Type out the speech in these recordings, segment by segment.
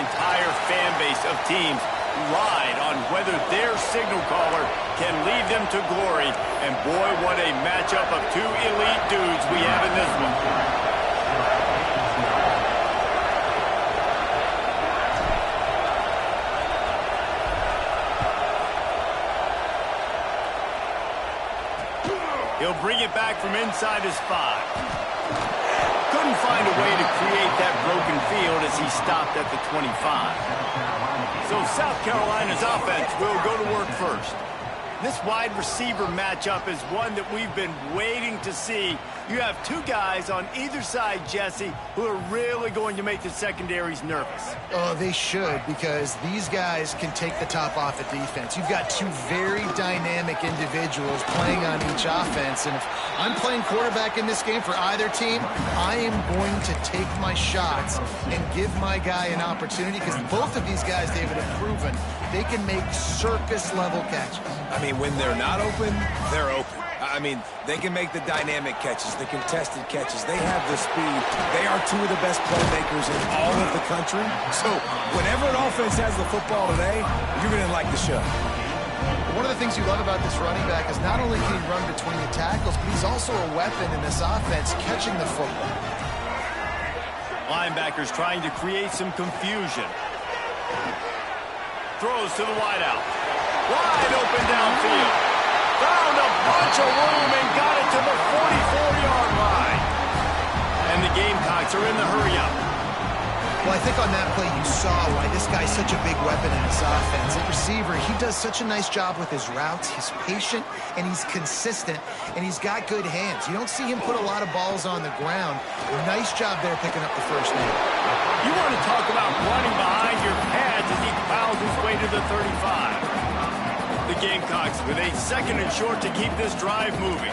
entire fan base of teams ride on whether their signal caller can lead them to glory. And boy, what a matchup of two elite dudes we have in this one. He'll bring it back from inside his 5. Couldn't find a way to create that broken field as he stopped at the 25. So South Carolina's offense will go to work first. This wide receiver matchup is one that we've been waiting to see. You have two guys on either side, Jesse, who are really going to make the secondaries nervous. Oh, they should, because these guys can take the top off the defense. You've got two very dynamic individuals playing on each offense, and if I'm playing quarterback in this game for either team, I am going to take my shots and give my guy an opportunity, because both of these guys, David, have proven they can make circus-level catches. I mean, when they're not open, they're open. I mean, they can make the dynamic catches, the contested catches. They have the speed. They are two of the best playmakers in all of the country. So whenever an offense has the football today, you're going to like the show. One of the things you love about this running back is not only can he run between the tackles, but he's also a weapon in this offense catching the football. Linebackers trying to create some confusion. Throws to the wideout. Wide open downfield. Found a bunch of room and got it to the 44-yard line. And the Gamecocks are in the hurry-up. Well, I think on that play you saw why this guy's such a big weapon in this offense. At receiver, he does such a nice job with his routes. He's patient, and he's consistent, and he's got good hands. You don't see him put a lot of balls on the ground. Nice job there picking up the first down. You want to talk about running behind your pads as he fouls his way to the 35. The Gamecocks with a second and short to keep this drive moving.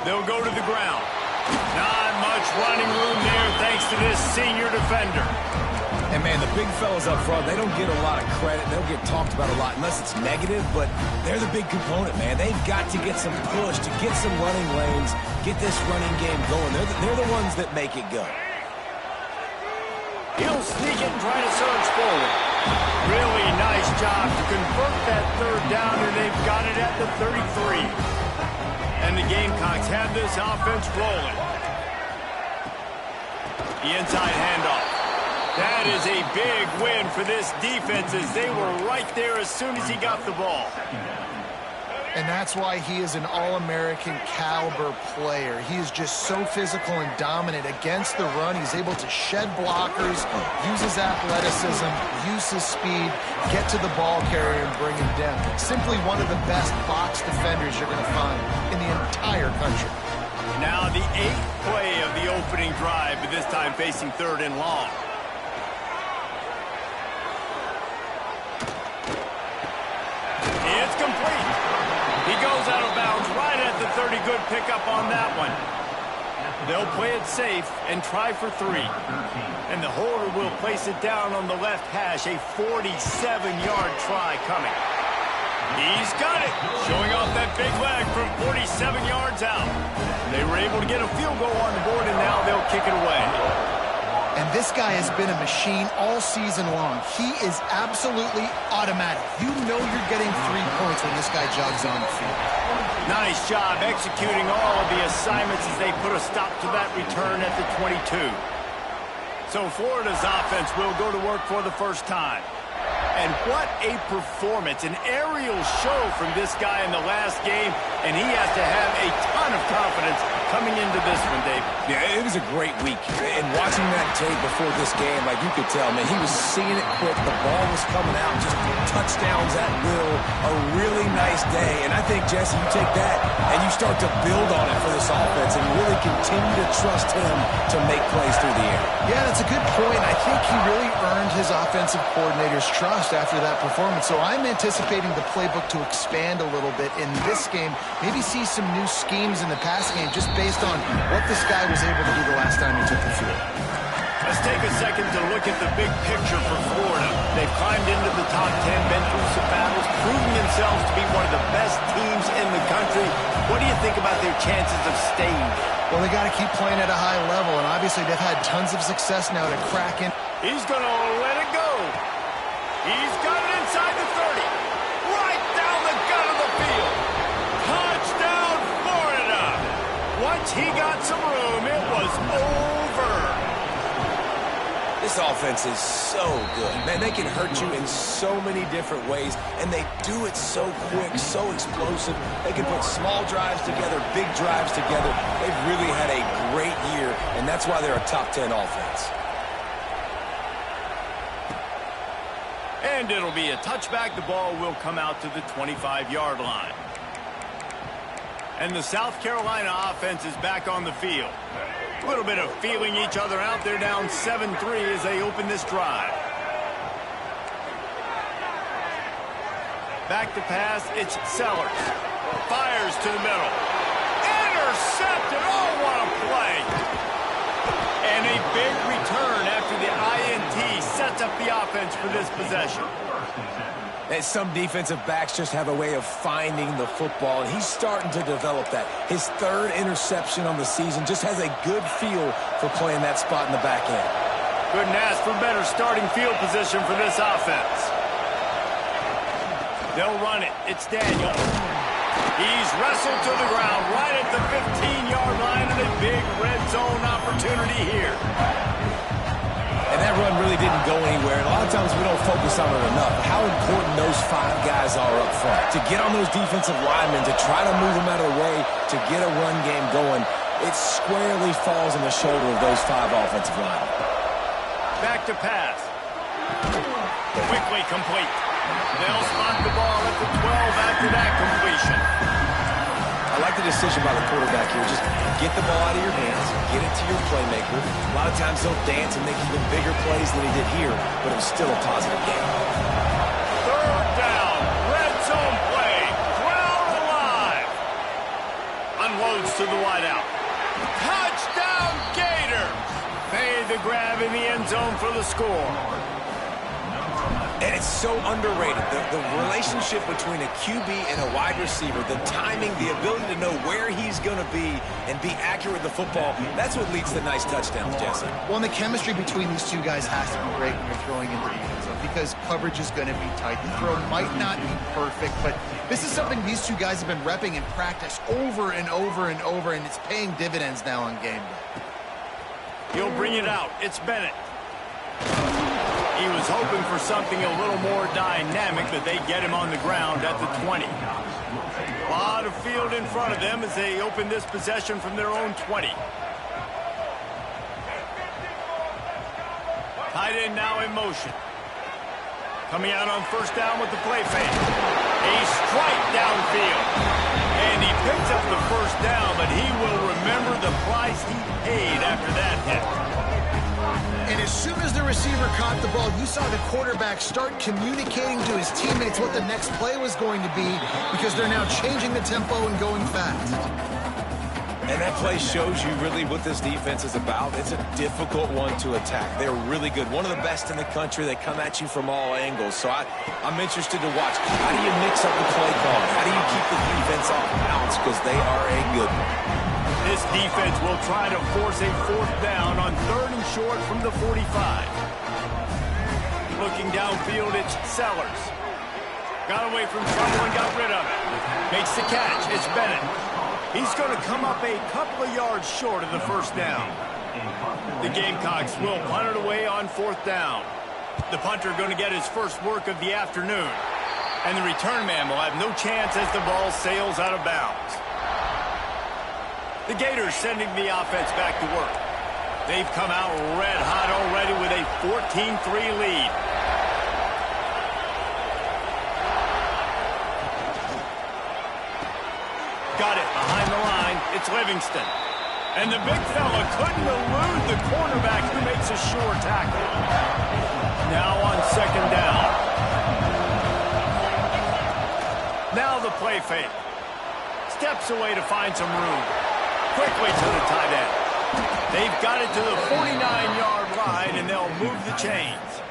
They'll go to the ground. Not much running room there thanks to this senior defender. And, man, the big fellas up front, they don't get a lot of credit. They don't get talked about a lot unless it's negative, but they're the big component, man. They've got to get some push, to get some running lanes, get this running game going. They're the ones that make it go. He'll sneak it and try to surge forward. Really nice job to convert that third down, and they've got it at the 33. And the Gamecocks have this offense rolling. The inside handoff. That is a big win for this defense as they were right there as soon as he got the ball. And that's why he is an All-American caliber player. He is just so physical and dominant against the run. He's able to shed blockers, use his athleticism, use his speed, get to the ball carrier and bring him down. Simply one of the best box defenders you're going to find in the entire country. Now the 8th play of the opening drive, but this time facing third and long. It's complete. He goes out of bounds right at the 30. Good pickup on that one. They'll play it safe and try for 3. And the holder will place it down on the left hash. A 47-yard try coming. He's got it. Showing off that big leg from 47 yards out. They were able to get a field goal on the board, and now they'll kick it away. And this guy has been a machine all season long. He is absolutely automatic. You know you're getting 3 points when this guy jogs on the field. Nice job executing all of the assignments as they put a stop to that return at the 22. So Florida's offense will go to work for the first time. And what a performance, an aerial show from this guy in the last game, and he has to have a ton of confidence coming into this one, Dave. Yeah, it was a great week. And watching that tape before this game, like you could tell, man, he was seeing it quick. The ball was coming out, just touchdowns at will. A really nice day. And I think, Jesse, you take that and you start to build on it for this offense and really continue to trust him to make plays through the air. Yeah, that's a good point. I think he really earned his offensive coordinator's trust after that performance. So I'm anticipating the playbook to expand a little bit in this game. Maybe see some new schemes in the passing game just based on what this guy was able to do the last time he took the field. Let's take a second to look at the big picture for Florida. They've climbed into the top 10, been through some battles, proving themselves to be one of the best teams in the country. What do you think about their chances of staying there? Well, they got to keep playing at a high level, and obviously they've had tons of success now to crack in. He's going to let it go. He's got it inside the 30. Right down the gut of the field. Touchdown, Florida. Once he got some room, it was over. This offense is so good. Man, they can hurt you in so many different ways, and they do it so quick, so explosive. They can put small drives together, big drives together. They've really had a great year, and that's why they're a top 10 offense. And it'll be a touchback. The ball will come out to the 25-yard line. And the South Carolina offense is back on the field. A little bit of feeling each other out. They're down 7-3 as they open this drive. Back to pass, it's Sellers. Fires to the middle. Intercepted. Oh, what a play. And a big return after the INT sets up the offense for this possession. And some defensive backs just have a way of finding the football, and he's starting to develop that. His third interception on the season, just has a good feel for playing that spot in the back end. Couldn't ask for better starting field position for this offense. They'll run it. It's Daniel. He's wrestled to the ground right at the 15-yard line, and a big red zone opportunity here. And that run really didn't go anywhere. And a lot of times we don't focus on it enough. How important those 5 guys are up front. To get on those defensive linemen, to try to move them out of the way, to get a run game going, it squarely falls on the shoulder of those 5 offensive linemen. Back to pass. Quickly complete. They'll spot the ball at the 12 after that completion. I like the decision by the quarterback here. Just get the ball out of your hands, get it to your playmaker. A lot of times he'll dance and make even bigger plays than he did here, but it was still a positive game. Third down, red zone play, crowd alive. Unloads to the wideout. Touchdown Gators! Made the grab in the end zone for the score. And it's so underrated. The relationship between a QB and a wide receiver, the timing, the ability to know where he's going to be and be accurate with the football, that's what leads to nice touchdowns, Jesse. Well, and the chemistry between these two guys has to be great when you're throwing into the end zone because coverage is going to be tight. The throw might not be perfect, but this is something these two guys have been repping in practice over and over and over, and it's paying dividends now on game day. He'll bring it out. It's Bennett. He was hoping for something a little more dynamic, but they get him on the ground at the 20. A lot of field in front of them as they open this possession from their own 20. Tight end now in motion. Coming out on first down with the play fake. A strike downfield. And he picks up the first down, but he will remember the price he paid after that hit. And as soon as the receiver caught the ball, you saw the quarterback start communicating to his teammates what the next play was going to be because they're now changing the tempo and going fast. And that play shows you really what this defense is about. It's a difficult one to attack. They're really good. One of the best in the country. They come at you from all angles. So I'm interested to watch. How do you mix up the play call? How do you keep the defense off balance? Because they are a good one. This defense will try to force a fourth down on 3rd and short from the 45. Looking downfield, it's Sellers. Got away from trouble and got rid of it. Makes the catch. It's Bennett. He's going to come up a couple of yards short of the first down. The Gamecocks will punt it away on 4th down. The punter going to get his first work of the afternoon. And the return man will have no chance as the ball sails out of bounds. The Gators sending the offense back to work. They've come out red hot already with a 14-3 lead. Got it behind the line. It's Livingston. And the big fella couldn't elude the cornerback who makes a sure tackle. Now on 2nd down. Now the play fake. Steps away to find some room. Quickly to the tight end. They've got it to the 49-yard line, and they'll move the chains.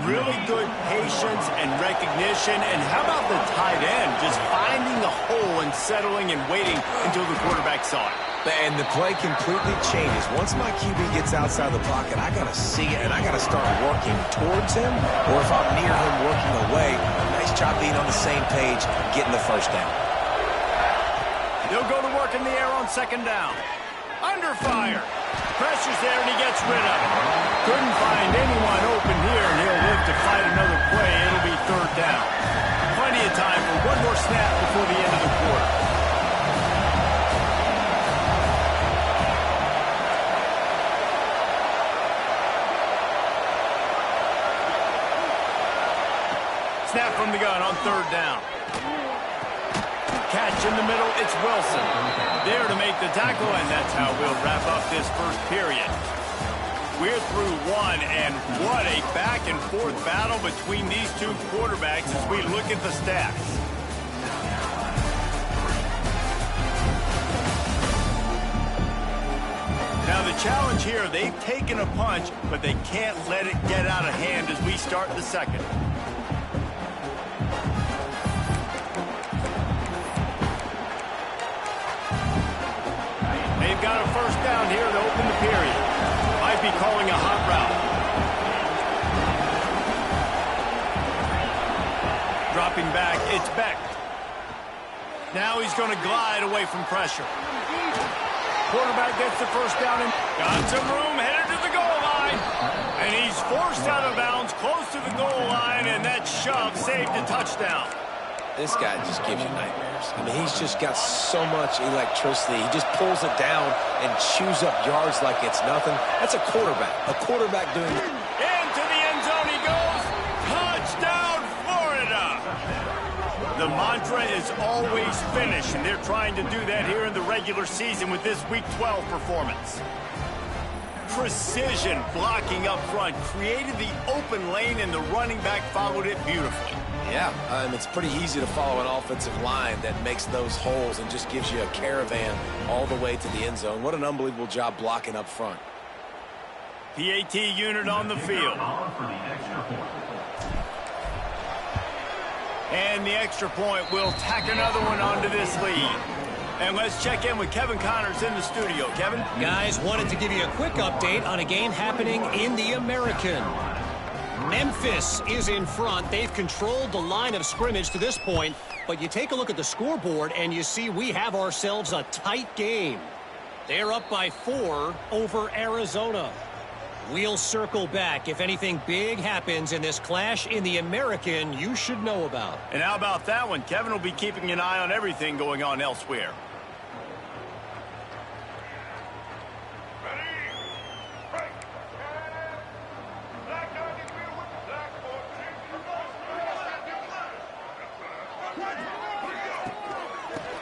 Really good patience and recognition. And how about the tight end just finding the hole and settling and waiting until the quarterback saw it? And the play completely changes. Once my QB gets outside the pocket, I got to see it, and I got to start working towards him, or if I'm near him working away, nice job being on the same page, getting the first down. He'll go to work in the air on second down. Under fire. Pressure's there, and he gets rid of it. Couldn't find anyone open here, and he'll live to fight another play. It'll be third down. Plenty of time for one more snap before the end of the quarter. Snap from the gun on third down. Catch in the middle, it's Wilson. There to make the tackle, and that's how we'll wrap up this first period. We're through one, and what a back-and-forth battle between these two quarterbacks as we look at the stats. Now the challenge here, they've taken a punch, but they can't let it get out of hand as we start the second. They've got a first down here to open the period. Might be calling a hot route. Dropping back, it's Beck. Now he's going to glide away from pressure. Quarterback gets the first down and got some room, headed to the goal line. And he's forced out of bounds, close to the goal line, and that shove saved a touchdown. This guy just gives you nightmares. I mean, he's just got so much electricity. He just pulls it down and chews up yards like it's nothing. That's a quarterback. A quarterback doing... Into the end zone he goes. Touchdown, Florida. The mantra is always finish, and they're trying to do that here in the regular season with this Week 12 performance. Precision blocking up front, created the open lane, and the running back followed it beautifully. Yeah, it's pretty easy to follow an offensive line that makes those holes and just gives you a caravan all the way to the end zone. What an unbelievable job blocking up front. PAT unit on the field. And the extra point will tack another one onto this lead. And let's check in with Kevin Connors in the studio. Kevin? Guys, wanted to give you a quick update on a game happening in the American. Memphis is in front. They've controlled the line of scrimmage to this point, but you take a look at the scoreboard and you see we have ourselves a tight game. They're up by 4 over Arizona. We'll circle back if anything big happens in this clash in the American you should know about. And how about that one? Kevin will be keeping an eye on everything going on elsewhere.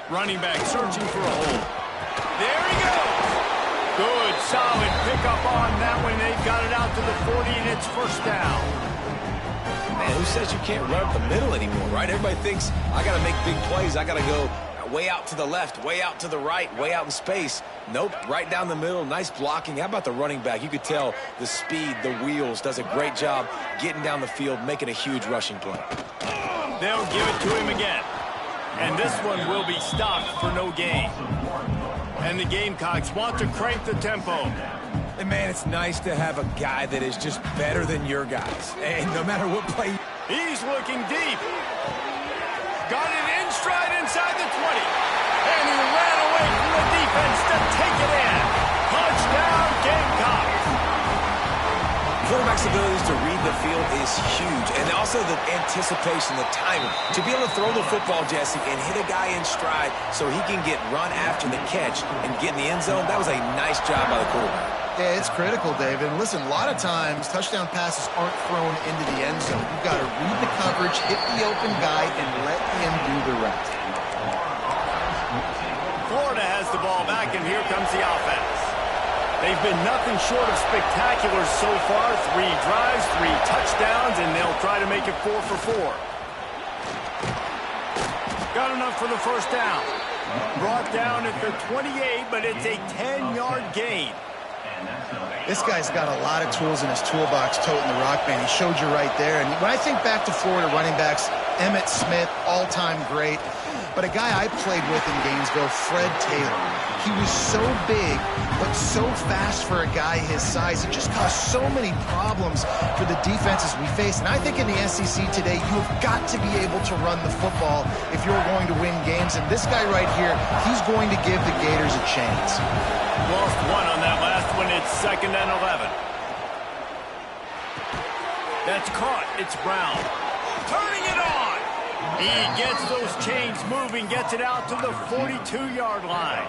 Running back searching for a hole. There he goes. Good, solid pickup on that one. They've got it out to the 40, and it's first down. Man, who says you can't run up the middle anymore, right? Everybody thinks, I got to make big plays. I got to go way out to the left, way out to the right, way out in space. Nope, right down the middle. Nice blocking. How about the running back? You could tell the speed, the wheels, does a great job getting down the field, making a huge rushing play. They'll give it to him again. And this one will be stopped for no gain. And the Gamecocks want to crank the tempo. And, man, it's nice to have a guy that is just better than your guys. And no matter what play... He's looking deep. Got it in stride inside the 20. And he ran away from the defense to take it in. Touchdown, Gamecocks. Quarterback's abilities to read the field is huge, and also the anticipation, the timing. To be able to throw the football, Jesse, and hit a guy in stride so he can get run after the catch and get in the end zone, that was a nice job by the quarterback. Yeah, it's critical, David. And listen, a lot of times touchdown passes aren't thrown into the end zone. You've got to read the coverage, hit the open guy, and let him do the rest. Florida has the ball back, and here comes the offense. They've been nothing short of spectacular so far. 3 drives, 3 touchdowns, and they'll try to make it 4 for 4. Got enough for the first down. Brought down at the 28, but it's a 10-yard gain. This guy's got a lot of tools in his toolbox toting the rock, man. He showed you right there. And when I think back to Florida running backs, Emmitt Smith, all-time great. But a guy I played with in Gainesville, Fred Taylor. He was so big, but so fast for a guy his size. It just caused so many problems for the defenses we face. And I think in the SEC today, you've got to be able to run the football if you're going to win games. And this guy right here, he's going to give the Gators a chance. Lost one on that last one. It's 2nd and 11. That's caught. It's Brown. Turning it on. He gets those chains moving, gets it out to the 42-yard line.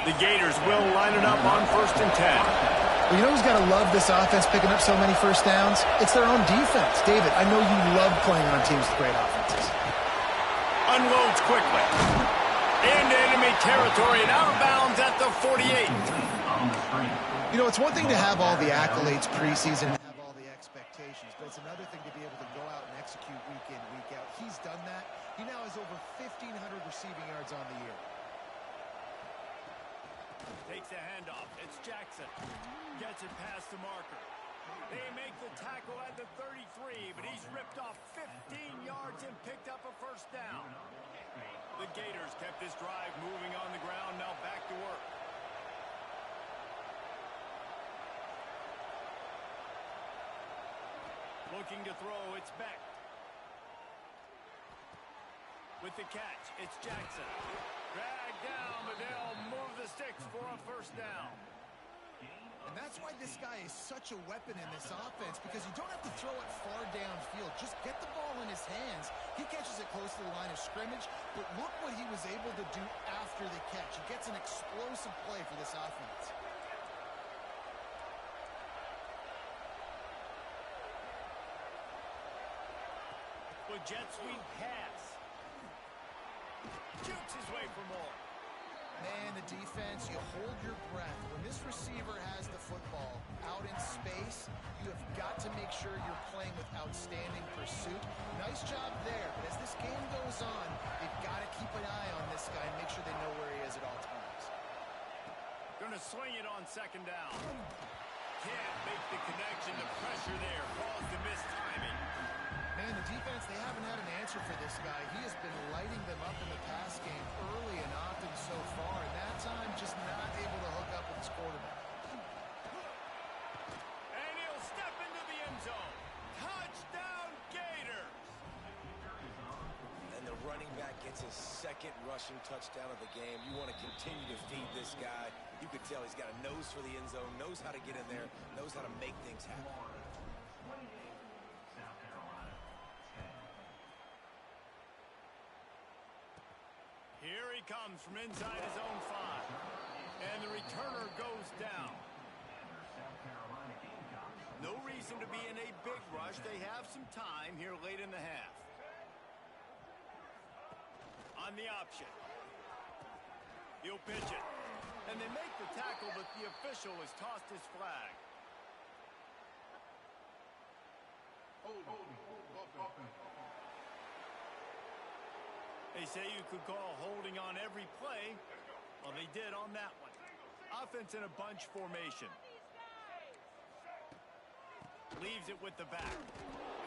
The Gators will line it up on 1st and 10. Well, you know who's got to love this offense picking up so many first downs? It's their own defense. David, I know you love playing on teams with great offenses. Unloads quickly. Into enemy territory and out of bounds at the 48. You know, it's one thing to have all the accolades preseason and have all the expectations, but it's another thing to be able to go out and execute week in, week out. He's done that. He now has over 1,500 receiving yards on the year. Takes a handoff. It's Jackson. Gets it past the marker. They make the tackle at the 33, but he's ripped off 15 yards and picked up a first down. The Gators kept this drive moving on the ground. Now back to work. Looking to throw, it's Beck. With the catch, it's Jackson. Dragged down, but they'll move the sticks for a first down. And that's why this guy is such a weapon in this offense, because you don't have to throw it far downfield. Just get the ball in his hands. He catches it close to the line of scrimmage, but look what he was able to do after the catch. He gets an explosive play for this offense. With jet sweep pass. Jukes his way for more. Man, the defense, you hold your breath. When this receiver has the football out in space, you have got to make sure you're playing with outstanding pursuit. Nice job there, but as this game goes on, they've got to keep an eye on this guy and make sure they know where he is at all times. Gonna swing it on 2nd down. Can't make the connection. The pressure there caused the missed timing. Man, the defense, they haven't had an answer for this guy. He has been lighting them up in the pass game early and often so far, and that time just not able to hook up with his quarterback. And he'll step into the end zone. Touchdown, Gators! And the running back gets his 2nd rushing touchdown of the game. You want to continue to feed this guy. You could tell he's got a nose for the end zone, knows how to get in there, knows how to make things happen. Here he comes from inside his own 5. And the returner goes down. No reason to be in a big rush. They have some time here late in the half. On the option. He'll pitch it. And they make the tackle, but the official has tossed his flag. They say you could call holding on every play. Well, they did on that one. Offense in a bunch formation. Leaves it with the back.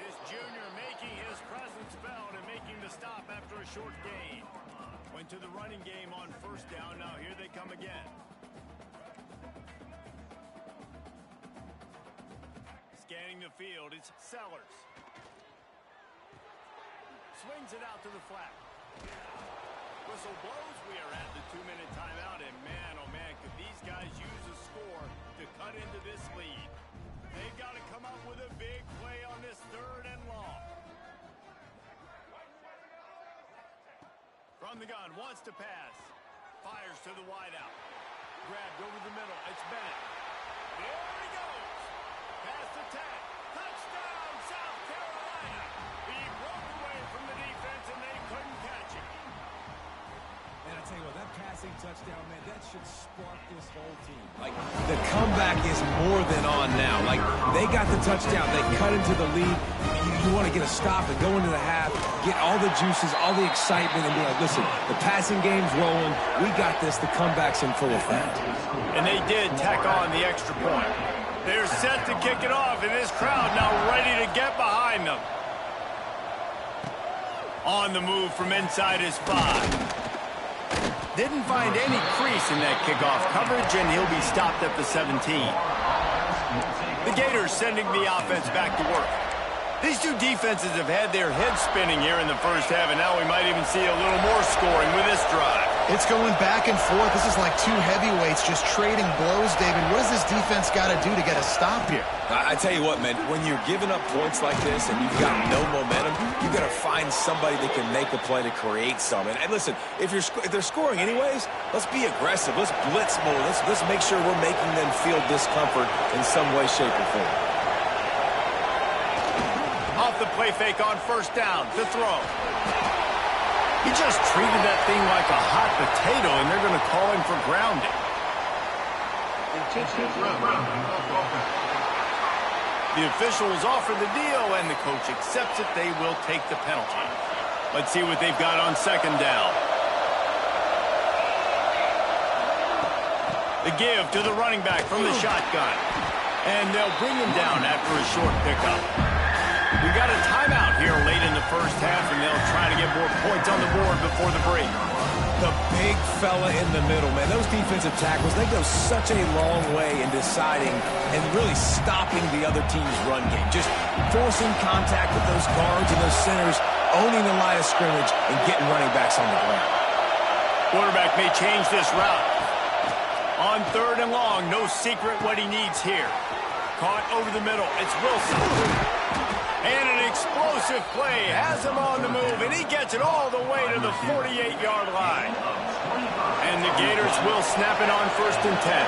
This junior making his presence felt and making the stop after a short gain. Went to the running game on 1st down. Now here they come again. Scanning the field, it's Sellers. Swings it out to the flat. Whistle blows. We are at the 2-minute timeout, and man, oh man, could these guys use a score to cut into this lead. They've got to come up with a big play on this 3rd and long. From the gun, wants to pass. Fires to the wideout. Grabbed over the middle. It's Bennett. There he goes. Past the 10. Touchdown, South Carolina. He broke away from the defense, and they couldn't catch him. And I tell you what, that passing touchdown, man, that should spark this whole team. Like, the comeback is more than on now. Like, they got the touchdown. They cut into the lead. You want to get a stop and go into the half, get all the juices, all the excitement, and be like, listen, the passing game's rolling. We got this. The comeback's in full effect. And they did tack on the extra point. They're set to kick it off, and this crowd now ready to get behind them. On the move from inside his 5. Didn't find any crease in that kickoff coverage, and he'll be stopped at the 17. The Gators sending the offense back to work. These two defenses have had their heads spinning here in the first half, and now we might even see a little more scoring with this drive. It's going back and forth. This is like two heavyweights just trading blows, David. What does this defense got to do to get a stop here? I tell you what, man, when you're giving up points like this and you've got no momentum, you've got to find somebody that can make a play to create some. And listen, if they're scoring anyways, let's be aggressive. Let's blitz more. Let's make sure we're making them feel discomfort in some way, shape, or form. Off the play fake on first down to throw. He just treated that thing like a hot potato, and they're going to call him for grounding. The officials offer the deal, and the coach accepts it. They will take the penalty. Let's see what they've got on second down. The give to the running back from the shotgun. And they'll bring him down after a short pickup. We got a timeout here late in the first half, and they'll try to get more points on the board before the break. The big fella in the middle, man. Those defensive tackles, they go such a long way in deciding and really stopping the other team's run game. Just forcing contact with those guards and those centers, owning the line of scrimmage, and getting running backs on the ground. Quarterback may change this route. On third and long, no secret what he needs here. Caught over the middle. It's Wilson. And an explosive play has him on the move, and he gets it all the way to the 48-yard line. And the Gators will snap it on 1st and 10.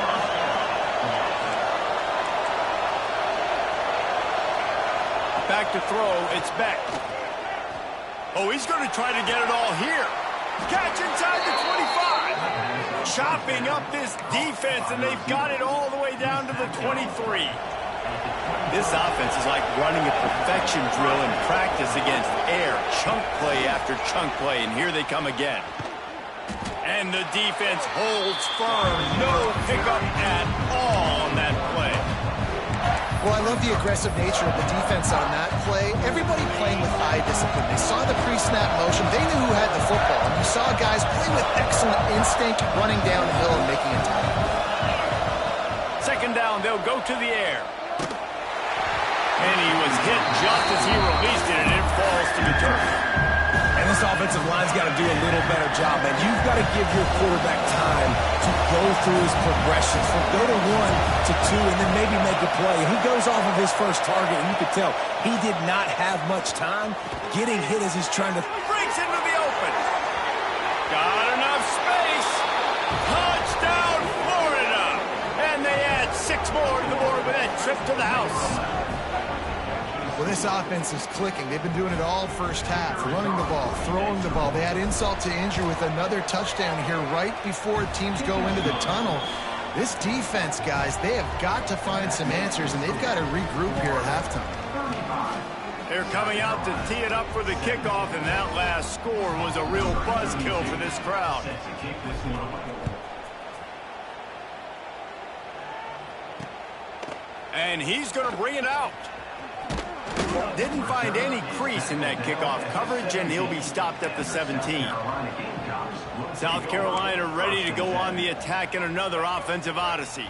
Back to throw, it's Beck. Oh, he's going to try to get it all here. Catch inside the 25. Chopping up this defense, and they've got it all the way down to the 23. This offense is like running a perfection drill in practice against air. Chunk play after chunk play, and here they come again. And the defense holds firm. No pickup at all on that play. Well, I love the aggressive nature of the defense on that play. Everybody playing with eye discipline. They saw the pre-snap motion. They knew who had the football. And you saw guys play with excellent instinct, running downhill and making a tackle. Second down, they'll go to the air. And he was hit just as he released it, and it falls to the turf. And this offensive line's got to do a little better job, man. You've got to give your quarterback time to go through his progressions, from go to 1 to 2, and then maybe make a play. And he goes off of his first target, and you could tell he did not have much time getting hit as he's trying to... Breaks into the open. Got enough space. Touchdown, Florida. And they add 6 more to the board with that trip to the house. Well, this offense is clicking. They've been doing it all first half, running the ball, throwing the ball. They had insult to injury with another touchdown here right before teams go into the tunnel. This defense, guys, they have got to find some answers, and they've got to regroup here at halftime. They're coming out to tee it up for the kickoff, and that last score was a real buzzkill for this crowd. And he's going to bring it out. Didn't find any crease in that kickoff coverage, and he'll be stopped at the 17. South Carolina ready to go on the attack in another offensive odyssey.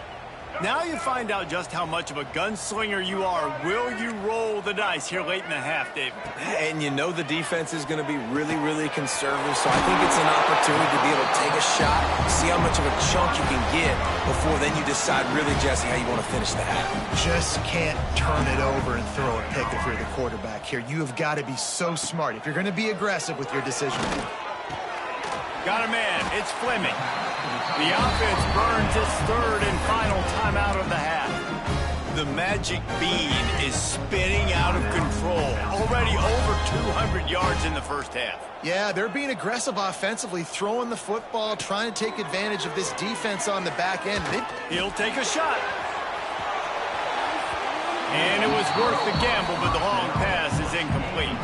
Now you find out just how much of a gunslinger you are. Will you roll the dice here late in the half, David? And you know the defense is going to be really, really conservative, so I think it's an opportunity to be able to take a shot, see how much of a chunk you can get before then you decide really, Jesse, how you want to finish the half. Just can't turn it over and throw a pick if you're the quarterback here. You have got to be so smart if you're going to be aggressive with your decision. Got a man. It's Fleming. The offense burns its third and final timeout of the half. The magic bean is spinning out of control. Already over 200 yards in the first half. Yeah, they're being aggressive offensively, throwing the football, trying to take advantage of this defense on the back end. He'll take a shot. And it was worth the gamble, but the long pass is incomplete.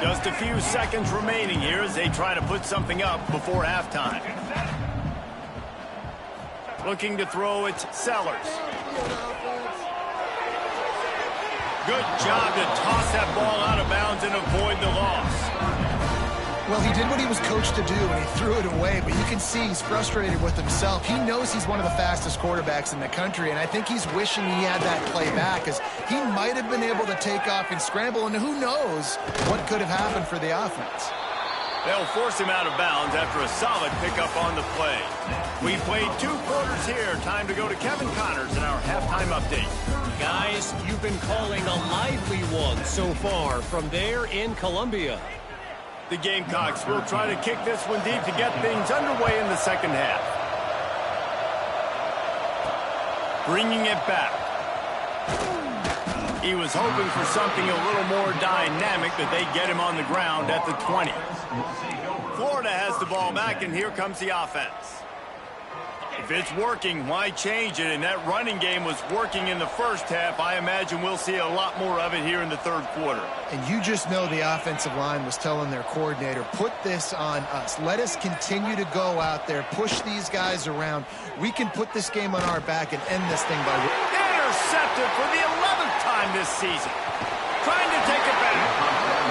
Just a few seconds remaining here as they try to put something up before halftime. Looking to throw, it's Sellers. Good job to toss that ball out of bounds and avoid the loss. Well, he did what he was coached to do, and he threw it away, but you can see he's frustrated with himself. He knows he's one of the fastest quarterbacks in the country, and I think he's wishing he had that play back, because he might have been able to take off and scramble, and who knows what could have happened for the offense. They'll force him out of bounds after a solid pickup on the play. We played 2 quarters here. Time to go to Kevin Connors in our halftime update. Guys, you've been calling a lively one so far from there in Columbia. The Gamecocks will try to kick this one deep to get things underway in the second half. Bringing it back. He was hoping for something a little more dynamic, but they get him on the ground at the 20. Florida has the ball back, and here comes the offense. If it's working, why change it? And that running game was working in the first half. I imagine we'll see a lot more of it here in the third quarter. And you just know the offensive line was telling their coordinator, put this on us. Let us continue to go out there, push these guys around. We can put this game on our back and end this thing by... Intercepted for the 11th time this season. Trying to take it back.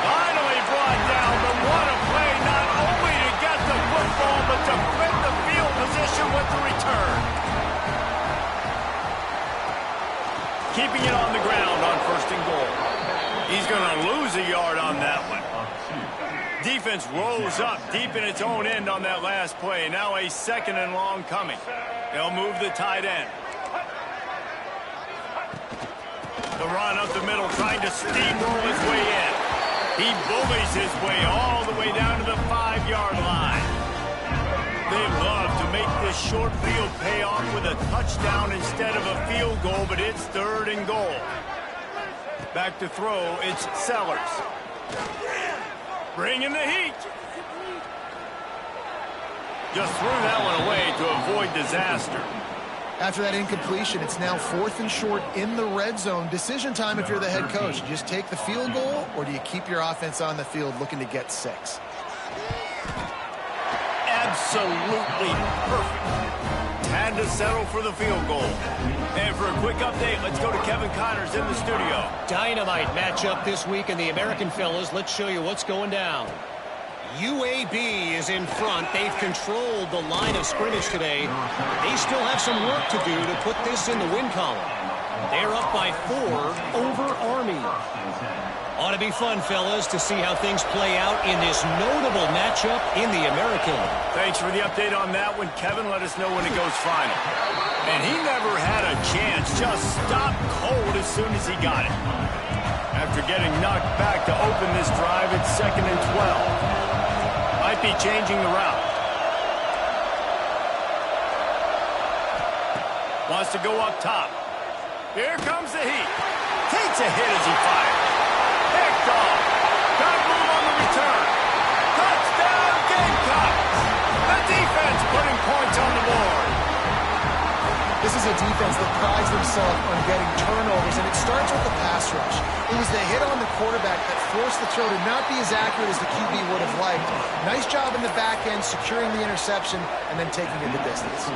Finally brought down, but what a play, not only to get the football, but to flip the field position with the return. Keeping it on the ground on 1st and goal. He's going to lose a yard on that one. Defense rose up deep in its own end on that last play. Now a 2nd and long coming. They'll move the tight end. The run up the middle, trying to steamroll his way in. He bullies his way all the way down to the 5-yard line. They love to make this short field pay off with a touchdown instead of a field goal, but it's 3rd and goal. Back to throw, it's Sellers. Bringing the heat. Just threw that one away to avoid disaster. After that incompletion, it's now 4th and short in the red zone. Decision time if you're the head coach. You just take the field goal, or do you keep your offense on the field looking to get 6? Absolutely perfect. Had to settle for the field goal. And for a quick update, let's go to Kevin Connors in the studio. Dynamite matchup this week in the American, fellas. Let's show you what's going down. UAB is in front. They've controlled the line of scrimmage today. They still have some work to do to put this in the win column. They're up by 4 over Army. Ought to be fun, fellas, to see how things play out in this notable matchup in the American. Thanks for the update on that one, Kevin. Let us know when it goes final. And he never had a chance. Just stopped cold as soon as he got it. After getting knocked back to open this drive, it's 2nd and 12. Might be changing the route. Wants to go up top. Here comes the heat. Takes a hit as he fires. Picked off. Got move on the return. Touchdown Gamecocks. The defense putting points on the board. This is a defense that prides themselves on getting turnovers, and it starts with the pass rush. It was the hit on the quarterback that forced the throw to not be as accurate as the QB would have liked. Nice job in the back end, securing the interception, and then taking it the distance.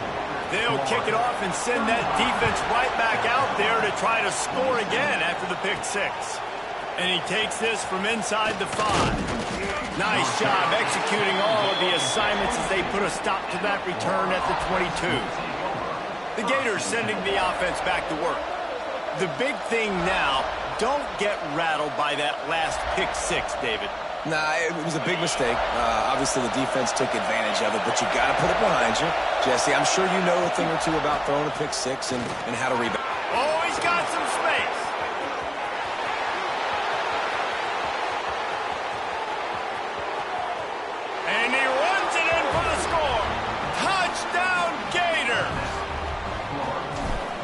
They'll kick it off and send that defense right back out there to try to score again after the pick 6. And he takes this from inside the 5. Nice job executing all of the assignments as they put a stop to that return at the 22. The Gators sending the offense back to work. The big thing now, don't get rattled by that last pick 6, David. Nah, it was a big mistake. Obviously, the defense took advantage of it, but you got to put it behind you. Jesse, I'm sure you know a thing or two about throwing a pick 6 and how to rebound. Oh, he's got some space. And he runs it in for the score. Touchdown, Gators.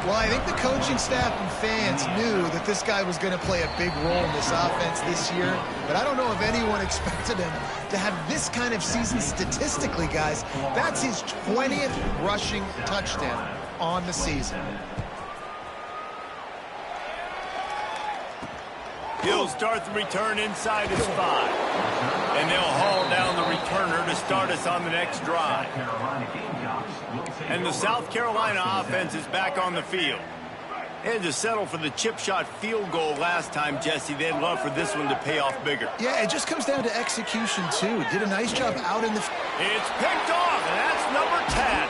Well, I think the coaching staff and fans knew that this guy was going to play a big role in this offense this year, but I don't know if anyone expected him to have this kind of season statistically, guys. That's his 20th rushing touchdown on the season. He'll start the return inside his 5. And they'll haul down the returner to start us on the next drive. And the South Carolina offense is back on the field. They had to settle for the chip shot field goal last time, Jesse. They'd love for this one to pay off bigger. Yeah, it just comes down to execution, too. Did a nice job out in the... It's picked off, and that's number 10.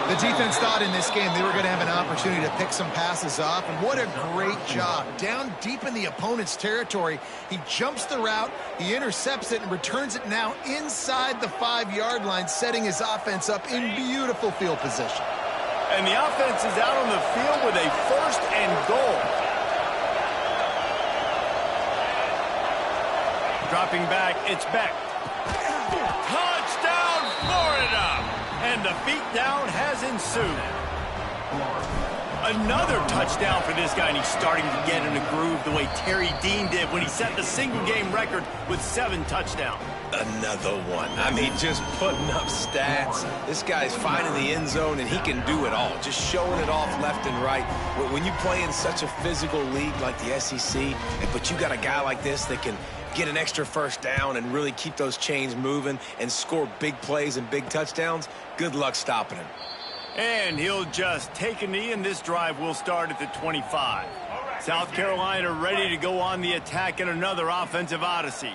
The defense thought in this game they were going to have an opportunity to pick some passes off, and what a great job. Down deep in the opponent's territory, he jumps the route, he intercepts it, and returns it now inside the 5-yard line, setting his offense up in beautiful field position. And the offense is out on the field with a 1st and goal. Dropping back, it's Beck. Touchdown, Florida! And the beatdown has ensued. Another touchdown for this guy, and he's starting to get in a groove the way Terry Dean did when he set the single-game record with 7 touchdowns. Another one. I mean, just putting up stats. This guy's finding the end zone, and he can do it all. Just showing it off left and right. When you play in such a physical league like the SEC, but you got a guy like this that can get an extra 1st down and really keep those chains moving and score big plays and big touchdowns, good luck stopping him. And he'll just take a knee, and this drive will start at the 25. South Carolina ready to go on the attack in another offensive odyssey.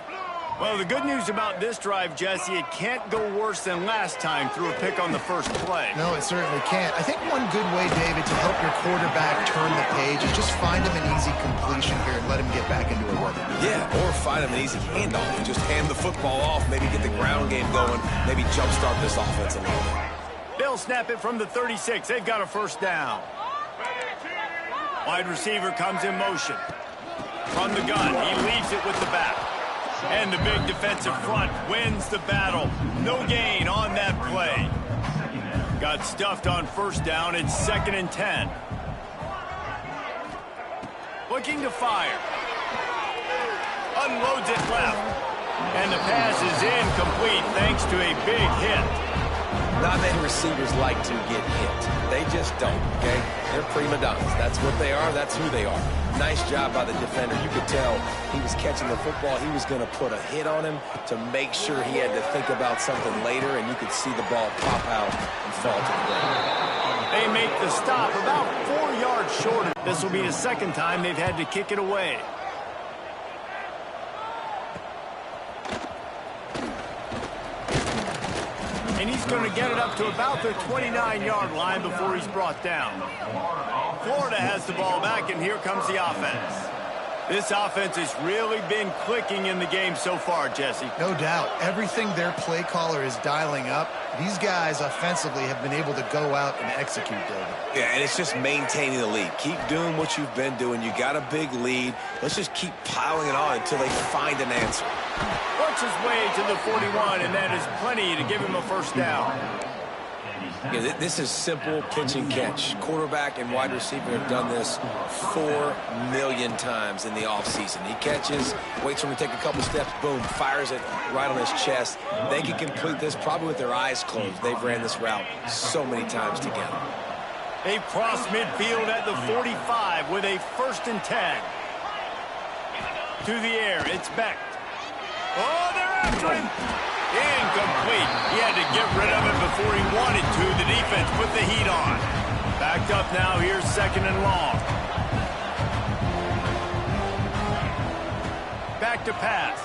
Well, the good news about this drive, Jesse, it can't go worse than last time through a pick on the first play. No, it certainly can't. I think one good way, David, to help your quarterback turn the page is just find him an easy completion here and let him get back into a rhythm. Yeah, or find him an easy handoff and just hand the football off, maybe get the ground game going, maybe jumpstart this offense a little bit. They'll snap it from the 36. They've got a 1st down. Wide receiver comes in motion. From the gun, he leaves it with the back. And the big defensive front wins the battle. No gain on that play. Got stuffed on 1st down. It's 2nd and 10. Looking to fire. Unloads it left. And the pass is incomplete thanks to a big hit. Not many receivers like to get hit. They just don't, okay? They're prima donnas. That's what they are. That's who they are. Nice job by the defender. You could tell he was catching the football. He was going to put a hit on him to make sure he had to think about something later, and you could see the ball pop out and fall to the ground. They make the stop about 4 yards short. This will be the 2nd time they've had to kick it away. And he's going to get it up to about the 29-yard line before he's brought down. Florida has the ball back, and here comes the offense. This offense has really been clicking in the game so far, Jesse. No doubt. Everything their play caller is dialing up, these guys offensively have been able to go out and execute, David. Yeah, and it's just maintaining the lead. Keep doing what you've been doing. You got a big lead. Let's just keep piling it on until they find an answer. Works his way to the 41, and that is plenty to give him a 1st down. Yeah, this is simple pitch and catch. Quarterback and wide receiver have done this 4 million times in the offseason. He catches, waits for him to take a couple steps, boom, fires it right on his chest. They can complete this probably with their eyes closed. They've ran this route so many times together. They've crossed midfield at the 45 with a 1st and 10. To the air, it's Beck. Oh, they're after him. Incomplete. He had to get rid of it before he wanted to. The defense put the heat on. Backed up now. Here's 2nd and long. Back to pass.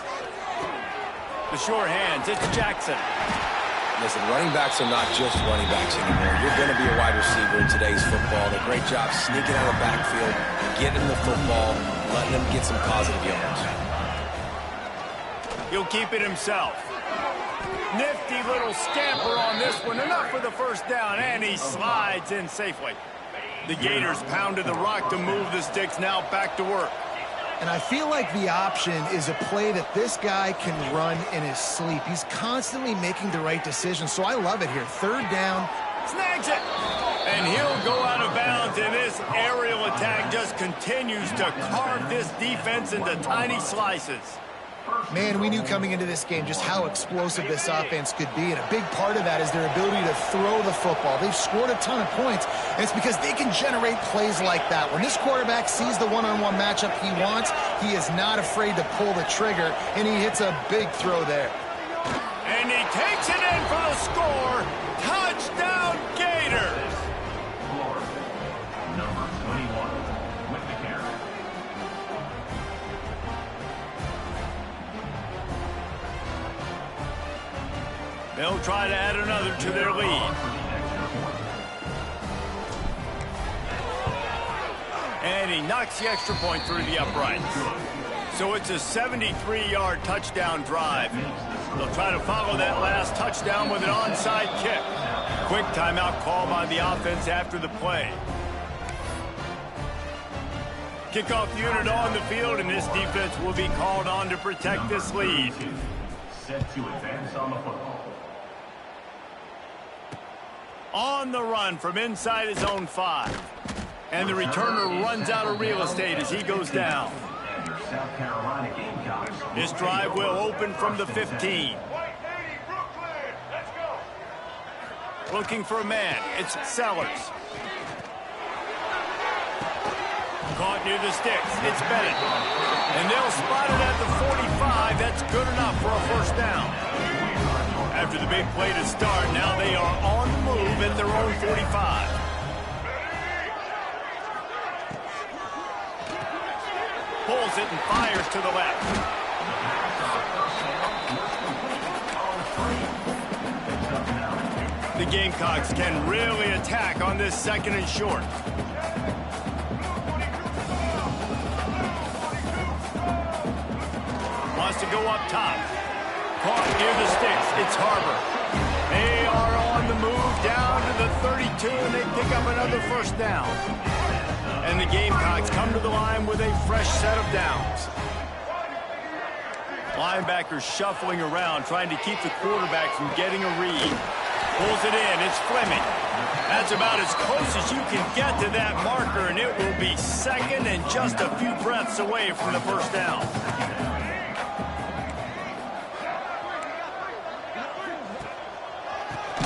The short hands. It's Jackson. Listen, running backs are not just running backs anymore. You're going to be a wide receiver in today's football. A great job sneaking out of the backfield, getting the football, letting them get some positive yards. He'll keep it himself. Nifty little scamper on this one. Enough for the 1st down, and he slides in safely. The Gators pounded the rock to move the sticks. Now back to work. And I feel like the option is a play that this guy can run in his sleep. He's constantly making the right decision, so I love it here. 3rd down. Snags it. And he'll go out of bounds, and this aerial attack just continues to carve this defense into tiny slices. Man, we knew coming into this game just how explosive this offense could be, and a big part of that is their ability to throw the football. They've scored a ton of points, and it's because they can generate plays like that. When this quarterback sees the one-on-one matchup he wants, he is not afraid to pull the trigger, and he hits a big throw there. And he takes it in for the score. Touchdown, Gators! Number 21 with the carry. They'll try to add another to their lead. And he knocks the extra point through the uprights. So it's a 73-yard touchdown drive. They'll try to follow that last touchdown with an onside kick. Quick timeout call by the offense after the play. Kickoff unit on the field, and this defense will be called on to protect this lead. Set to advance on the football. On the run from inside his own 5. And the returner runs out of real estate as he goes down. South Carolina Gamecocks. This drive will open from the 15. Looking for a man. It's Sellers. Caught near the sticks. It's Bennett. And they'll spot it at the 45. That's good enough for a first down. After the big play to start, now they are on the move at their own 45. Pulls it and fires to the left. The Gamecocks can really attack on this 2nd and short. Wants to go up top. Caught near the sticks. It's Harbor. They are on the move down to the 32, and they pick up another first down. And the Gamecocks come to the line with a fresh set of downs. Linebackers shuffling around, trying to keep the quarterback from getting a read. Pulls it in. It's Fleming. That's about as close as you can get to that marker, and it will be 2nd and just a few breaths away from the first down.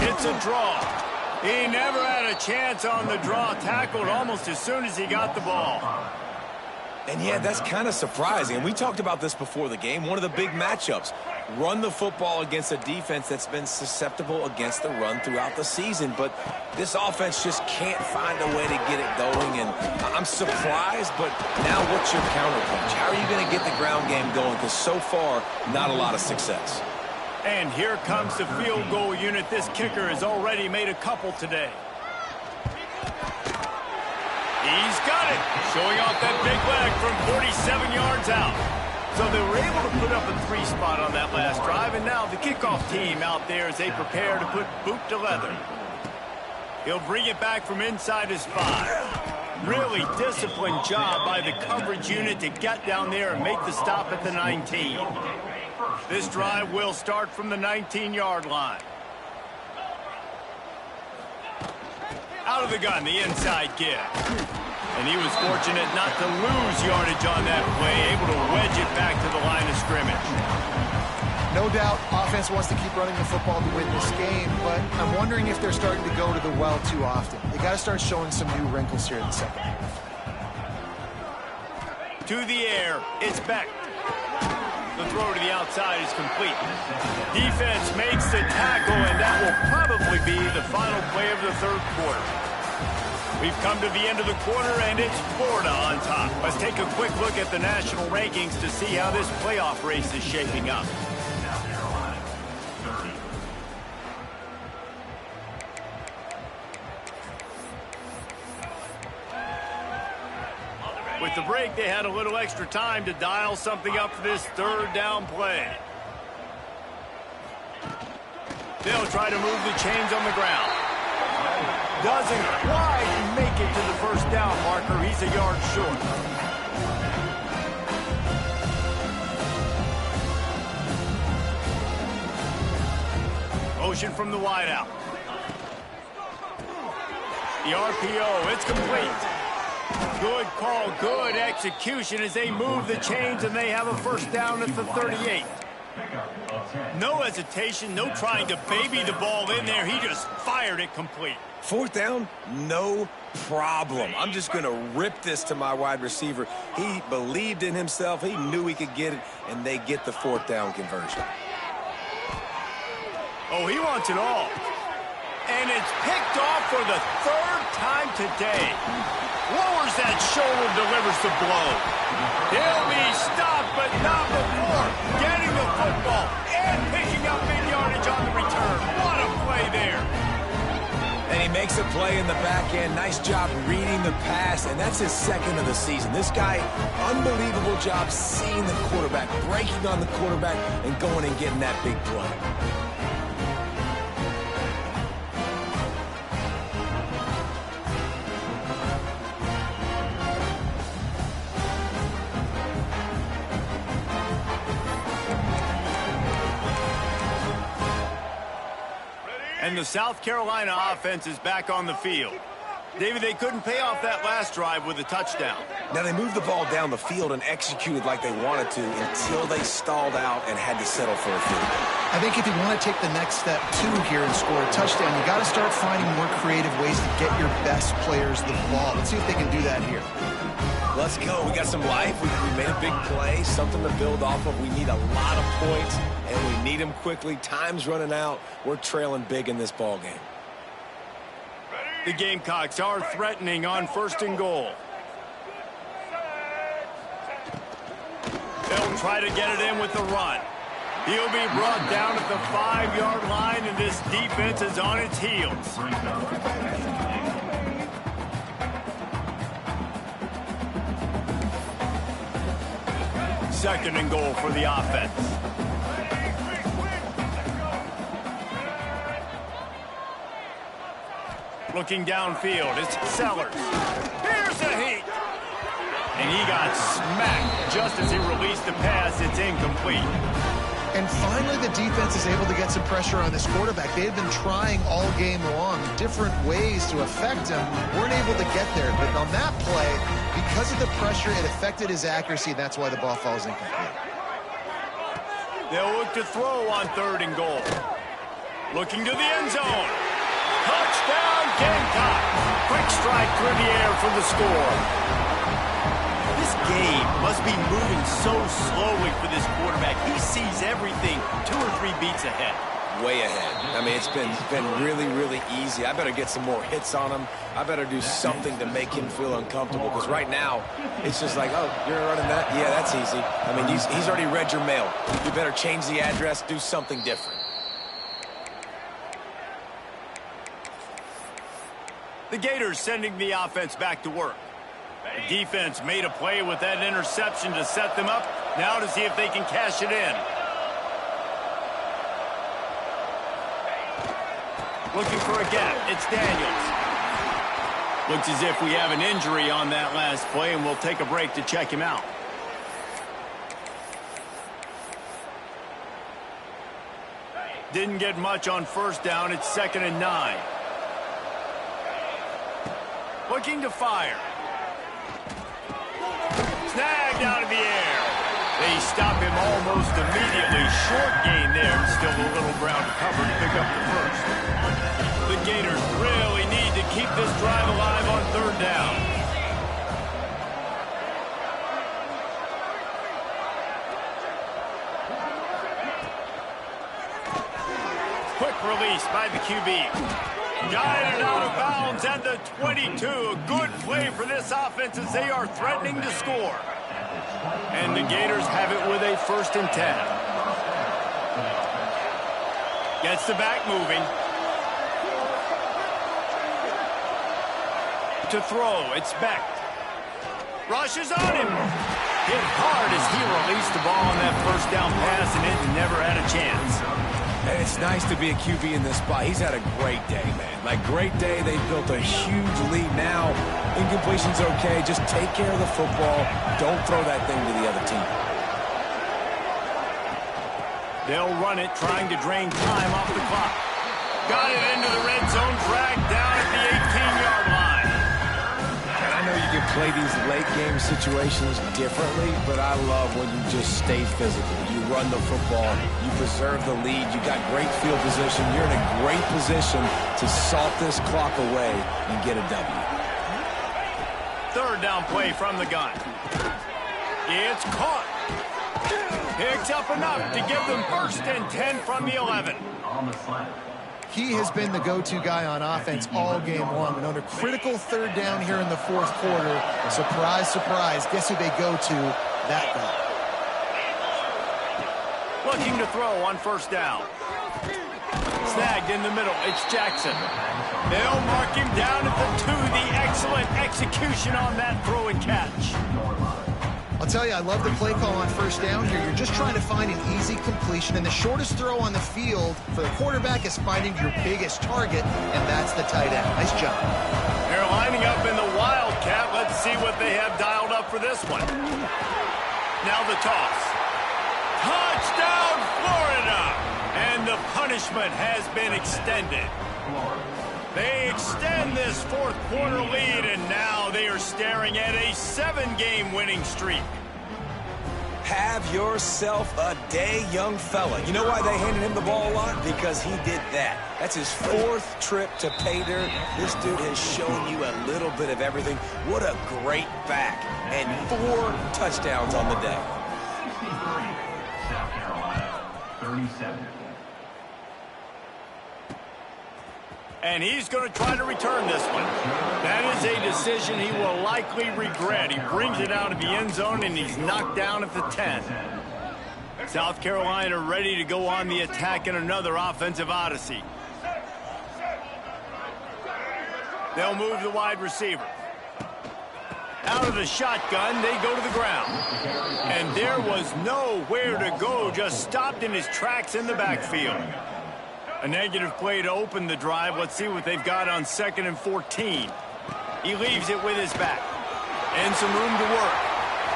It's a draw. He never had a chance on the draw. Tackled almost as soon as he got the ball. And yeah, that's kind of surprising. And we talked about this before the game. One of the big matchups. Run the football against a defense that's been susceptible against the run throughout the season. But this offense just can't find a way to get it going. And I'm surprised, but now what's your counterpunch? How are you going to get the ground game going? Because so far, not a lot of success. And here comes the field goal unit. This kicker has already made a couple today. He's got it. Showing off that big leg from 47 yards out. So they were able to put up a 3 spot on that last drive, and now the kickoff team out there as they prepare to put boot to leather. He'll bring it back from inside his 5. Really disciplined job by the coverage unit to get down there and make the stop at the 19. This drive will start from the 19-yard line. Out of the gun, the inside give. And he was fortunate not to lose yardage on that play, able to wedge it back to the line of scrimmage. No doubt, offense wants to keep running the football to win this game, but I'm wondering if they're starting to go to the well too often. They got to start showing some new wrinkles here in the second half. To the air, it's Beck. The throw to the outside is complete. Defense makes the tackle, and that will probably be the final play of the 3rd quarter. We've come to the end of the quarter, and it's Florida on top. Let's take a quick look at the national rankings to see how this playoff race is shaping up. With the break, they had a little extra time to dial something up for this 3rd down play. They'll try to move the chains on the ground. Doesn't quite make it to the first down marker. He's a yard short. Motion from the wideout. The RPO, it's complete. Good call, good execution as they move the chains and they have a first down at the 38. No hesitation, no trying to baby the ball in there. He just fired it complete. Fourth down, no problem. I'm just going to rip this to my wide receiver. He believed in himself. He knew he could get it, and they get the fourth down conversion. Oh, he wants it all. And it's picked off for the third time today. Lowers that shoulder, delivers the blow. He'll be stopped, but not before getting the football and picking up big yardage on the return. What a play there. And he makes a play in the back end. Nice job reading the pass, and that's his second of the season. This guy, unbelievable job seeing the quarterback, breaking on the quarterback, and going and getting that big play. And the South Carolina offense is back on the field. David, they couldn't pay off that last drive with a touchdown. Now, they moved the ball down the field and executed like they wanted to until they stalled out and had to settle for a field goal. I think if you want to take the next step, too, here and score a touchdown, you got to start finding more creative ways to get your best players the ball. Let's see if they can do that here. Let's go. We got some life. We made a big play, something to build off of. We need a lot of points, and we need them quickly. Time's running out. We're trailing big in this ball game. The Gamecocks are threatening on 1st and goal. They'll try to get it in with the run. He'll be brought down at the 5-yard line, and this defense is on its heels. Second and goal for the offense. Looking downfield, it's Sellers. Here's a heat. And he got smacked just as he released the pass. It's incomplete. And finally, the defense is able to get some pressure on this quarterback. They had been trying all game long, different ways to affect him. Weren't able to get there. But on that play, because of the pressure, it affected his accuracy. That's why the ball falls incomplete. They'll look to throw on 3rd and goal. Looking to the end zone. Touchdown, Gamecocks. Quick strike through the air for the score. This game must be moving so slowly for this quarterback. He sees everything 2 or 3 beats ahead. Way ahead. I mean, it's been really, really easy. I better get some more hits on him. I better do something to make him feel uncomfortable, because right now, it's just like, oh, you're running that? Yeah, that's easy. I mean, he's already read your mail. You better change the address, do something different. The Gators sending the offense back to work. The defense made a play with that interception to set them up. Now to see if they can cash it in. Looking for a gap. It's Daniels. Looks as if we have an injury on that last play, and we'll take a break to check him out. Didn't get much on 1st down. It's 2nd and 9. Looking to fire. Snagged out of the air. They stop him almost immediately. Short gain there. Still a little ground to cover to pick up the first. The Gators really need to keep this drive alive on 3rd down. Quick release by the QB. Guided out of bounds at the 22. A good play for this offense as they are threatening to score. And the Gators have it with a 1st and 10. Gets the back moving. To throw, it's Becht. Rushes on him. Hit hard as he released the ball on that 1st down pass, and it never had a chance. And it's nice to be a QB in this spot. He's had a great day, man. Like, great day. They've built a huge lead now. Incompletion's okay. Just take care of the football. Don't throw that thing to the other team. They'll run it, trying to drain time off the clock. Got it into the red zone, dragged down at the 18-yard line. And I know you can play these late game situations differently, but I love when you just stay physical. You run the football, you preserve the lead, you got great field position. You're in a great position to salt this clock away and get a W. Third down play from the gun. It's caught. Picks up enough to give them 1st and 10 from the 11. On the slant. He has been the go-to guy on offense all game long. And on a critical third down here in the 4th quarter, surprise, surprise, guess who they go to? That guy. Looking to throw on 1st down. Snagged in the middle. It's Jackson. They'll mark him down at the 2. The excellent execution on that throw and catch. I'll tell you, I love the play call on 1st down here. You're just trying to find an easy completion, and the shortest throw on the field for the quarterback is finding your biggest target, and that's the tight end. Nice job. They're lining up in the Wildcat. Let's see what they have dialed up for this one. Now the toss. Touchdown, Florida! And the punishment has been extended. They extend this 4th quarter lead, and now they are staring at a 7-game winning streak. Have yourself a day, young fella. You know why they handed him the ball a lot? Because he did that. That's his 4th trip to pay dirt. This dude has shown you a little bit of everything. What a great back. And 4 touchdowns on the day. 63, South Carolina, 37. And he's going to try to return this one. That is a decision he will likely regret. He brings it out of the end zone, and he's knocked down at the 10. South Carolina ready to go on the attack in another offensive odyssey. They'll move the wide receiver. Out of the shotgun, they go to the ground. And there was nowhere to go, just stopped in his tracks in the backfield. A negative play to open the drive. Let's see what they've got on 2nd and 14. He leaves it with his back. And some room to work.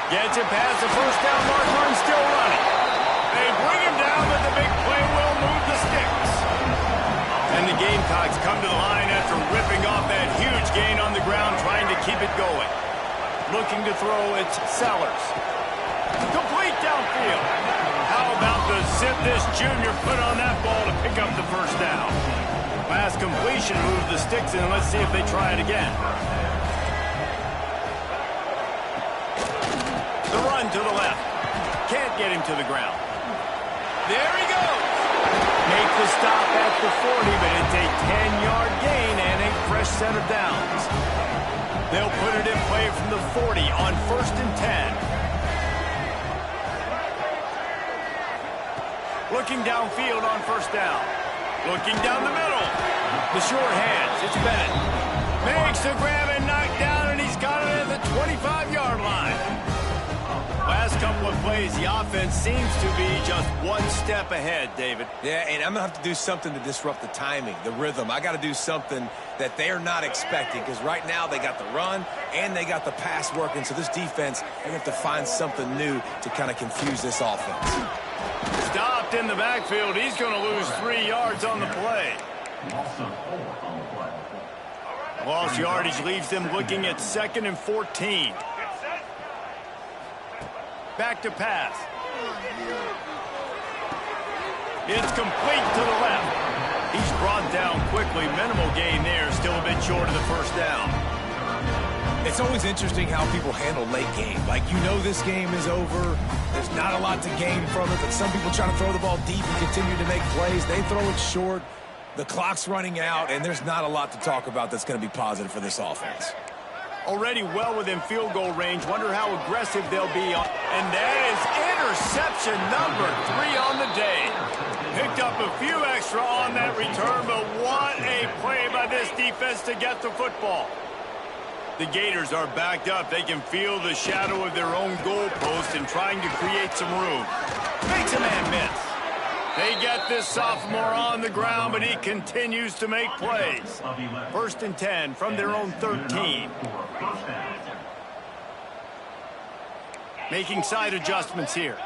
Gets it past the 1st down marker and still running. They bring him down, but the big play will move the sticks. And the Gamecocks come to the line after ripping off that huge gain on the ground, trying to keep it going. Looking to throw, it's Sellers. Complete downfield. How about the zip this junior put on that ball to pick up the 1st down? Last completion moved the sticks in. Let's see if they try it again. The run to the left. Can't get him to the ground. There he goes. Make the stop at the 40, but it's a 10-yard gain and a fresh set of downs. They'll put it in play from the 40 on 1st and 10. Looking downfield on 1st down. Looking down the middle. The short hands. It's Bennett. Makes the grab and knocked down, and he's got it at the 25-yard line. Last couple of plays, the offense seems to be just one step ahead, David. Yeah, and I'm going to have to do something to disrupt the timing, the rhythm. I got to do something that they're not expecting, because right now they got the run and they got the pass working. So this defense, they have to find something new to kind of confuse this offense. Stopped in the backfield. He's going to lose 3 yards on the play. Also 4 on the play. Lost yardage leaves them looking at 2nd and 14. Back to pass. It's complete to the left. He's brought down quickly. Minimal gain there. Still a bit short of the 1st down. It's always interesting how people handle late game. Like, you know this game is over. There's not a lot to gain from it, but some people try to throw the ball deep and continue to make plays. They throw it short. The clock's running out, and there's not a lot to talk about that's going to be positive for this offense. Already well within field goal range. Wonder how aggressive they'll be on. And that is interception number 3 on the day. Picked up a few extra on that return, but what a play by this defense to get the football. The Gators are backed up. They can feel the shadow of their own goalpost and trying to create some room. Makes a man miss. They get this sophomore on the ground, but he continues to make plays. 1st and 10 from their own 13. Making side adjustments here.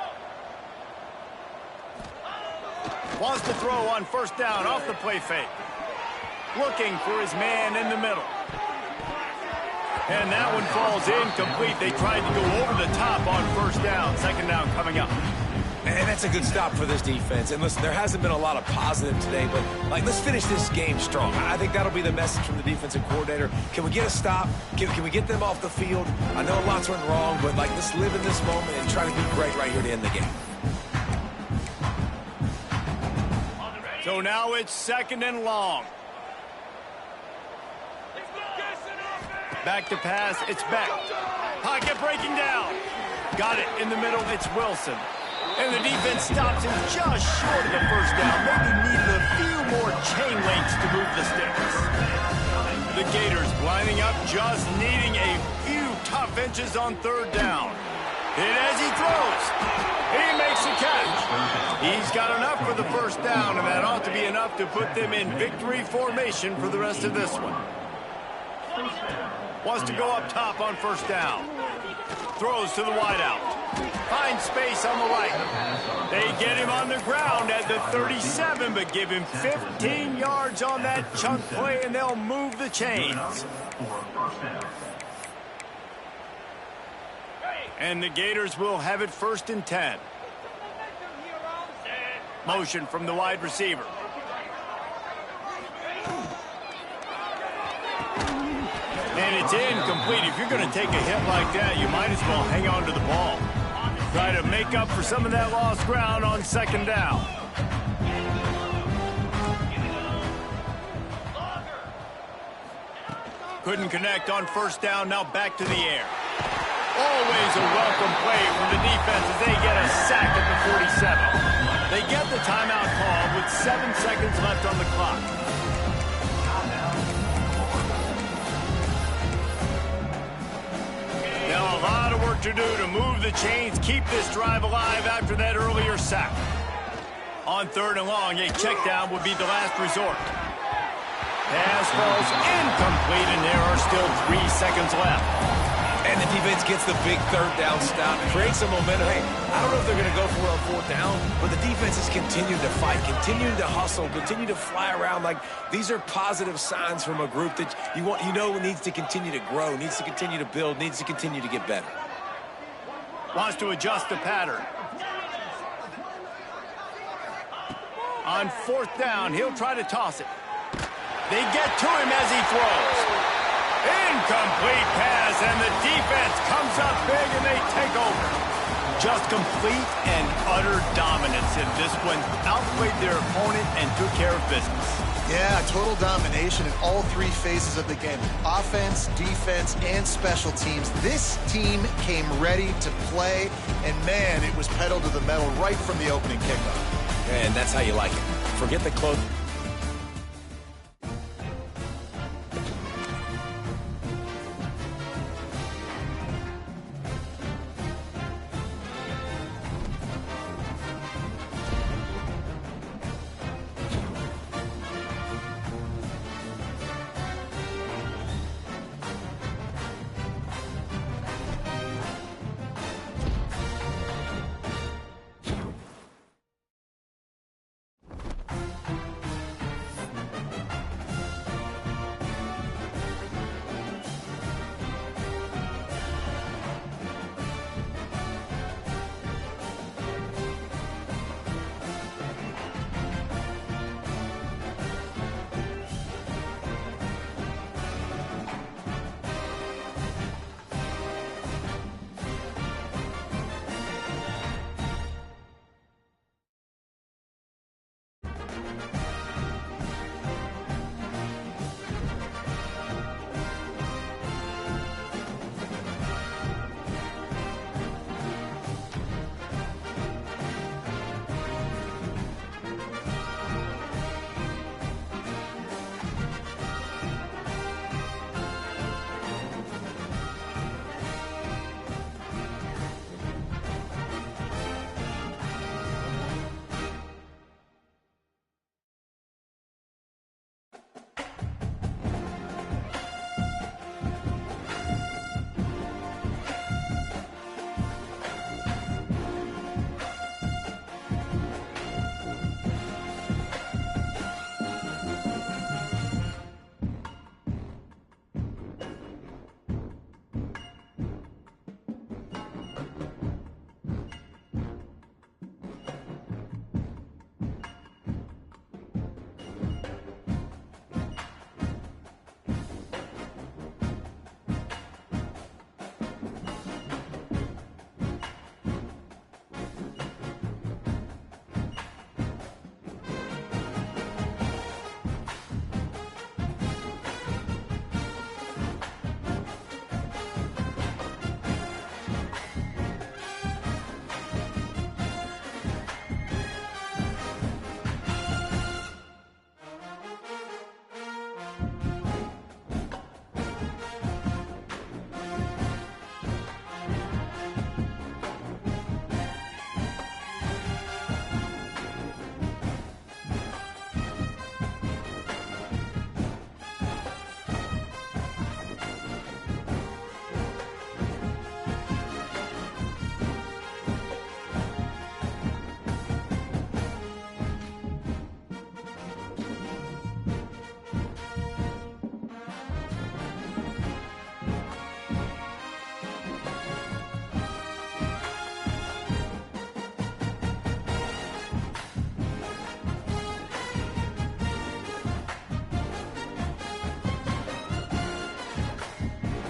Wants to throw on 1st down off the play fake. Looking for his man in the middle. And that one falls incomplete. They tried to go over the top on first down. Second down coming up. And that's a good stop for this defense. And listen, there hasn't been a lot of positive today, but let's finish this game strong. I think that'll be the message from the defensive coordinator. Can we get a stop? Can we get them off the field? I know lots went wrong, but let's live in this moment and try to be great right here to end the game. So now it's second and long. Back to pass, it's Beck. Pocket breaking down. Got it in the middle, it's Wilson. And the defense stops him just short of the first down. Maybe needed a few more chain links to move the sticks. The Gators lining up, just needing a few tough inches on third down. Hit as he throws. He makes a catch. He's got enough for the first down, and that ought to be enough to put them in victory formation for the rest of this one. Wants to go up top on first down. Throws to the wideout. Finds space on the right. They get him on the ground at the 37, but give him 15 yards on that chunk play, and they'll move the chains. And the Gators will have it first and 10. Motion from the wide receiver. And it's incomplete. If you're going to take a hit like that, you might as well hang on to the ball. Try to make up for some of that lost ground on second down. Couldn't connect on first down, now back to the air. Always a welcome play from the defense as they get a sack at the 47. They get the timeout call with 7 seconds left on the clock. Now a lot of work to do to move the chains, keep this drive alive after that earlier sack. On third and long, a check down would be the last resort. Pass falls incomplete, and there are still 3 seconds left. And the defense gets the big third down stop, creates some momentum. Hey, I don't know if they're going to go for it on fourth down, but the defense is continuing to fight, continuing to hustle, continue to fly around. These are positive signs from a group that needs to continue to grow, needs to continue to build, needs to continue to get better. Wants to adjust the pattern. On fourth down, he'll try to toss it. They get to him as he throws. Incomplete pass, and the defense comes up big, and they take over. Just complete and utter dominance in this one. Outplayed their opponent and took care of business. Yeah, total domination in all 3 phases of the game. Offense, defense, and special teams. This team came ready to play, and man, it was pedal to the metal right from the opening kickoff. And that's how you like it. Forget the close.